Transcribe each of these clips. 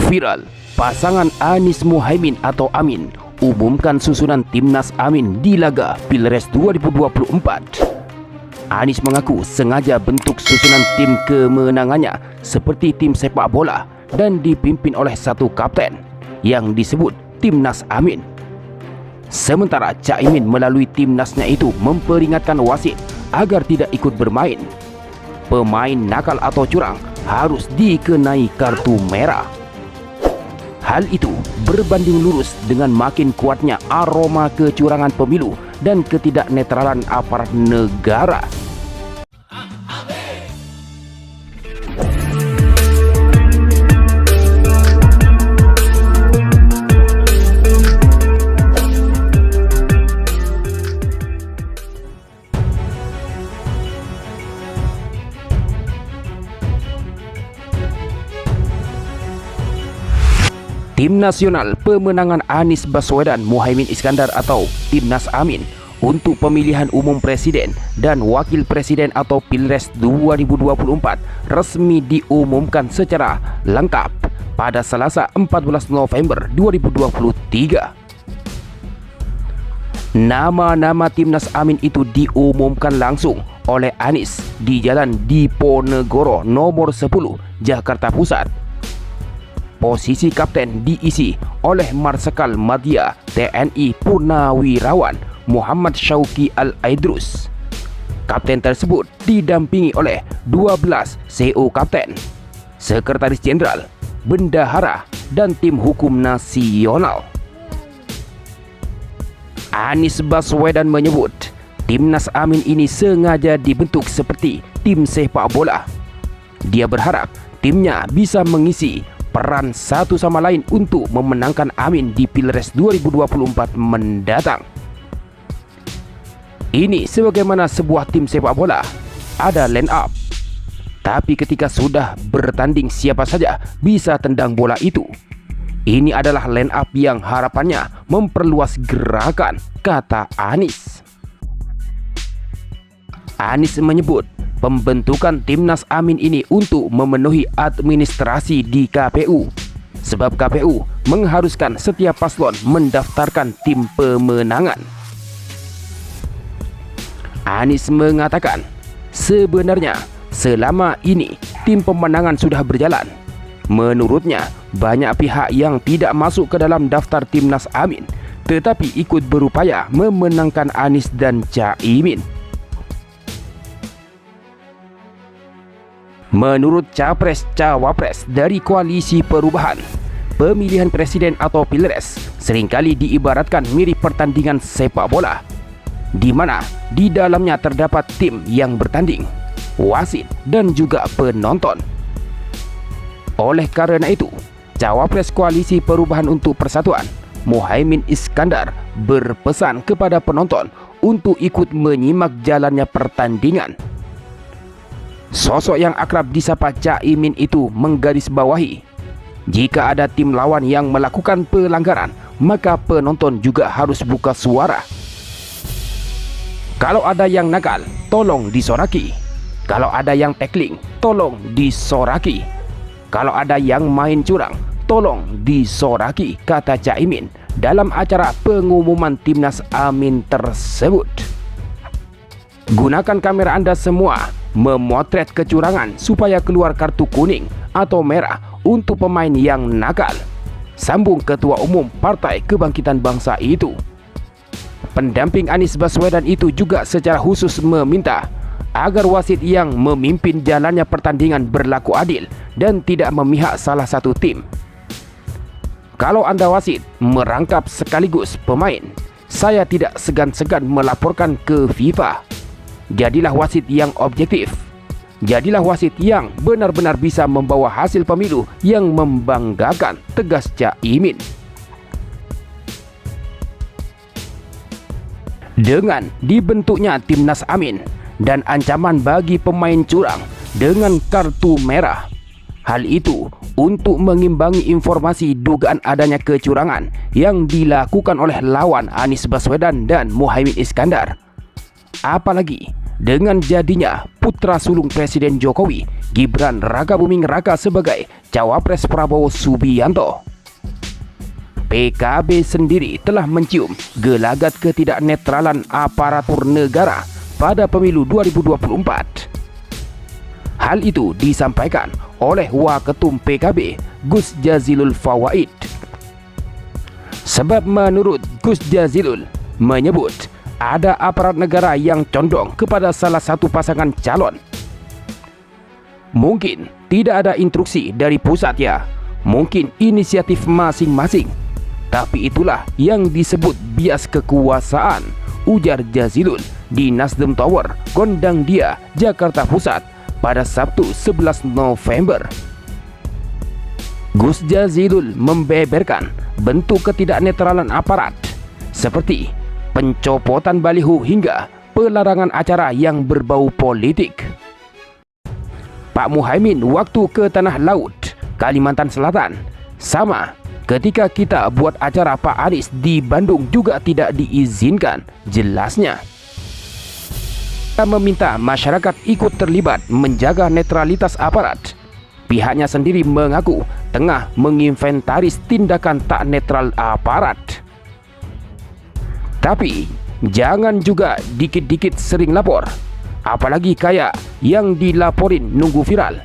Viral, pasangan Anies Muhaimin atau Amin umumkan susunan Timnas Amin di laga Pilpres 2024. Anies mengaku sengaja bentuk susunan tim kemenangannya seperti tim sepak bola dan dipimpin oleh satu kapten yang disebut Timnas Amin. Sementara Caimin melalui timnasnya itu memperingatkan wasit agar tidak ikut bermain. Pemain nakal atau curang harus dikenai kartu merah. Hal itu berbanding lurus dengan makin kuatnya aroma kecurangan pemilu dan ketidaknetralan aparat negara. Tim Nasional Pemenangan Anies Baswedan Muhaimin Iskandar atau Timnas Amin untuk pemilihan umum presiden dan wakil presiden atau Pilpres 2024 resmi diumumkan secara lengkap pada Selasa 14 November 2023. Nama-nama Timnas Amin itu diumumkan langsung oleh Anies di Jalan Diponegoro nomor 10 Jakarta Pusat. Posisi kapten diisi oleh Marsikal Madya TNI Purnawirawan Muhammad Syauqi Al-Aidrus. Kapten tersebut didampingi oleh 12 CO kapten, sekretaris jenderal, bendahara, dan tim hukum nasional. Anies Baswedan menyebut Timnas Amin ini sengaja dibentuk seperti tim sepak bola. Dia berharap timnya bisa mengisi peran satu sama lain untuk memenangkan Amin di Pilpres 2024 mendatang. Ini sebagaimana sebuah tim sepak bola, ada line up. Tapi ketika sudah bertanding siapa saja bisa tendang bola itu. Ini adalah line up yang harapannya memperluas gerakan, kata Anies. Anies menyebut pembentukan Timnas Amin ini untuk memenuhi administrasi di KPU, sebab KPU mengharuskan setiap paslon mendaftarkan tim pemenangan. Anies mengatakan, sebenarnya selama ini tim pemenangan sudah berjalan. Menurutnya, banyak pihak yang tidak masuk ke dalam daftar Timnas Amin, tetapi ikut berupaya memenangkan Anies dan Caimin. Menurut Capres-Cawapres dari Koalisi Perubahan, pemilihan presiden atau Pilpres seringkali diibaratkan mirip pertandingan sepak bola, di mana di dalamnya terdapat tim yang bertanding, wasit, dan juga penonton. Oleh karena itu, Cawapres Koalisi Perubahan untuk Persatuan, Muhaimin Iskandar, berpesan kepada penonton untuk ikut menyimak jalannya pertandingan. Sosok yang akrab disapa Caimin itu menggarisbawahi, jika ada tim lawan yang melakukan pelanggaran, maka penonton juga harus buka suara. Kalau ada yang nakal, tolong disoraki. Kalau ada yang tackling, tolong disoraki. Kalau ada yang main curang, tolong disoraki, kata Caimin dalam acara pengumuman Timnas Amin tersebut. Gunakan kamera Anda semua memotret kecurangan supaya keluar kartu kuning atau merah untuk pemain yang nakal, sambung Ketua Umum Partai Kebangkitan Bangsa itu. Pendamping Anies Baswedan itu juga secara khusus meminta agar wasit yang memimpin jalannya pertandingan berlaku adil dan tidak memihak salah satu tim. Kalau Anda wasit merangkap sekaligus pemain, saya tidak segan-segan melaporkan ke FIFA. Jadilah wasit yang objektif. Jadilah wasit yang benar-benar bisa membawa hasil pemilu yang membanggakan, tegas Caimin. Dengan dibentuknya Timnas Amin dan ancaman bagi pemain curang dengan kartu merah, hal itu untuk mengimbangi informasi dugaan adanya kecurangan yang dilakukan oleh lawan Anies Baswedan dan Muhaimin Iskandar. Apalagi dengan jadinya putra sulung Presiden Jokowi, Gibran Rakabuming Raka sebagai Cawapres Prabowo Subianto. PKB sendiri telah mencium gelagat ketidaknetralan aparatur negara pada pemilu 2024. Hal itu disampaikan oleh Waketum PKB Gus Jazilul Fawaid. Sebab menurut Gus Jazilul menyebut ada aparat negara yang condong kepada salah satu pasangan calon. Mungkin tidak ada instruksi dari pusat ya, mungkin inisiatif masing-masing. Tapi itulah yang disebut bias kekuasaan, ujar Jazilul di Nasdem Tower, Gondang Dia, Jakarta Pusat pada Sabtu 11 November. Gus Jazilul membeberkan bentuk ketidaknetralan aparat seperti pencopotan baliho hingga pelarangan acara yang berbau politik. Pak Muhaimin waktu ke Tanah Laut, Kalimantan Selatan, sama ketika kita buat acara Pak Anies di Bandung juga tidak diizinkan, jelasnya. Meminta masyarakat ikut terlibat menjaga netralitas aparat. Pihaknya sendiri mengaku tengah menginventaris tindakan tak netral aparat. Tapi jangan juga dikit-dikit sering lapor, apalagi kayak yang dilaporin nunggu viral,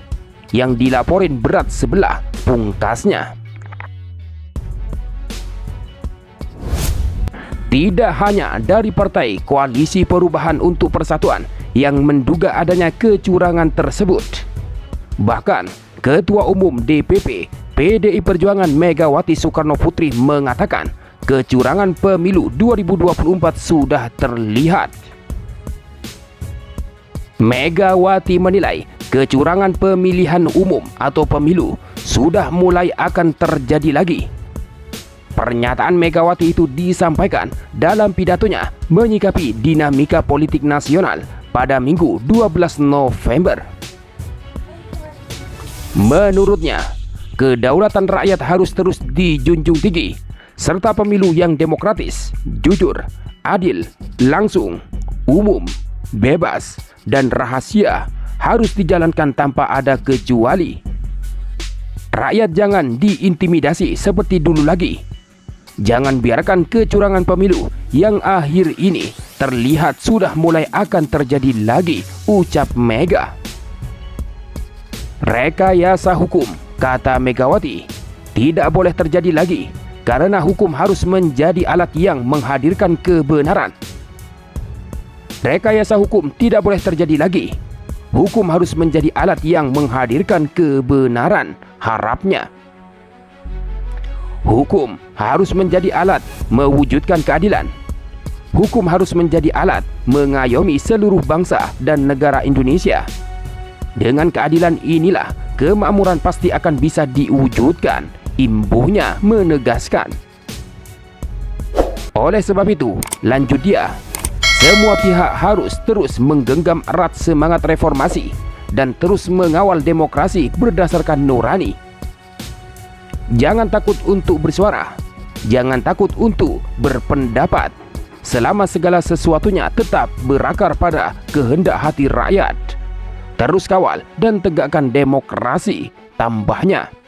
yang dilaporin berat sebelah, pungkasnya. Tidak hanya dari Partai Koalisi Perubahan untuk Persatuan yang menduga adanya kecurangan tersebut. Bahkan Ketua Umum DPP PDI Perjuangan Megawati Soekarno Putri mengatakan kecurangan pemilu 2024 sudah terlihat. Megawati menilai kecurangan pemilihan umum atau pemilu sudah mulai akan terjadi lagi. Pernyataan Megawati itu disampaikan dalam pidatonya menyikapi dinamika politik nasional pada Minggu 12 November. Menurutnya, kedaulatan rakyat harus terus dijunjung tinggi, serta pemilu yang demokratis, jujur, adil, langsung, umum, bebas, dan rahasia harus dijalankan tanpa ada kecuali. Rakyat jangan diintimidasi seperti dulu lagi. Jangan biarkan kecurangan pemilu yang akhir ini terlihat sudah mulai akan terjadi lagi, ucap Mega. Rekayasa hukum, kata Megawati, tidak boleh terjadi lagi karena hukum harus menjadi alat yang menghadirkan kebenaran. Rekayasa hukum tidak boleh terjadi lagi. Hukum harus menjadi alat yang menghadirkan kebenaran, harapnya. Hukum harus menjadi alat mewujudkan keadilan. Hukum harus menjadi alat mengayomi seluruh bangsa dan negara Indonesia. Dengan keadilan inilah kemakmuran pasti akan bisa diwujudkan, imbuhnya menegaskan. Oleh sebab itu, lanjut dia, semua pihak harus terus menggenggam erat semangat reformasi dan terus mengawal demokrasi berdasarkan nurani. Jangan takut untuk bersuara, jangan takut untuk berpendapat, selama segala sesuatunya tetap berakar pada kehendak hati rakyat. Terus kawal dan tegakkan demokrasi, tambahnya.